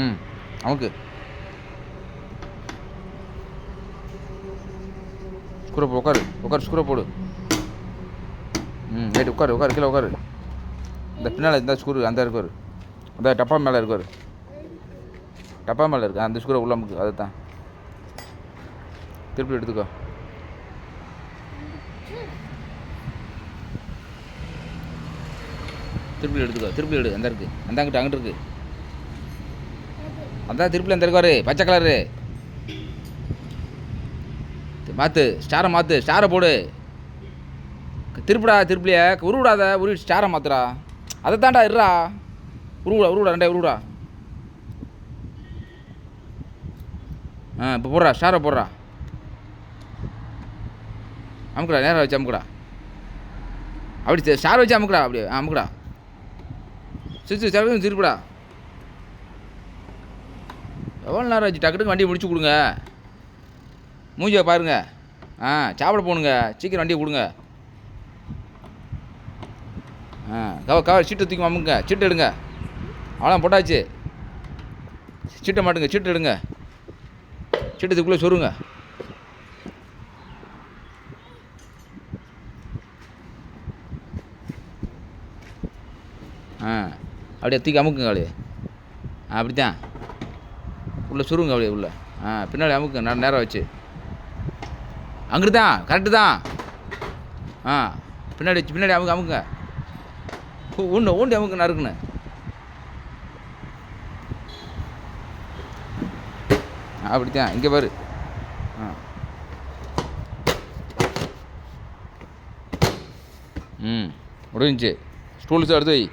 ம் அமுக்கு. ஸ்க்ரூ உட்காரு உட்காரு, ஸ்க்ரூ போடு. ம் ரைட்டு, உட்காரு உட்காரு, கீழே உட்காரு. இந்த பின்னால் இந்த ஸ்க்ரூ அந்த இருக்காரு, அந்த டப்பா மேலே இருக்காரு, டப்பா மேலே இருக்கு அந்த ஸ்க்ரூ உள்ள அமுக்கு. அதை தான் திருப்பி எடுத்துக்கோ. திருப்பி எடுத்துக்கோ, திருப்பி எடு. அந்த இருக்குது அந்த அங்கிட்ட அங்கிட்டு இருக்குது. அதான் திருப்பி அந்த இருக்காரு பச்சை கலரு. மாற்று ஸ்டாரை, மாற்று ஸ்டாரை போடு. திருப்பிடா, திருப்பிலையே உருவிடாத, உருவி ஸ்டாரை மாற்றுறா. அதை தாண்டா இருடா, உருவிடா உருவிடா, ரெண்டே உருவிடா. இப்போ போடுறா, ஸ்டாரை போடுறா. அமுக்குடா, நேரம் வச்சு அமுக்குடா. அப்படி ஸ்டார் வச்சு அமுக்குடா, அப்படியே அமுக்குடா. சரி திருப்பிடா. எவ்வளோ நேரம் ஆச்சு? டக்குன்னு வண்டியை முடிச்சு கொடுங்க. மூஞ்சியை பாருங்க. சாப்பிட போகணுங்க, சீக்கிரம் வண்டியை கொடுங்க. கவர் சீட்டை தூக்கி அமுங்க, சீட்டு எடுங்க. அவ்வளோ போட்டாச்சு. சீட்டை மாட்டுங்க, சீட்டு எடுங்க. சீட்டத்துக்குள்ளே சொருங்க. அப்படியே தூக்கி அமுக்குங்க. அப்படியே அப்படி தான் உள்ளே சுருங்க. அப்படியே உள்ள பின்னாடி அமுக்குங்க, நேரம் வச்சு. அங்கிட்டு தான் கரெக்டு தான். பின்னாடி வச்சு பின்னாடி அமுக்குங்க. ஊண்டி அமுக்கு நறுக்குன்னு. அப்படித்தான் இங்கே பாரு. முடிஞ்சிச்சு. ஸ்டூல்ஸ் எடுத்து வை.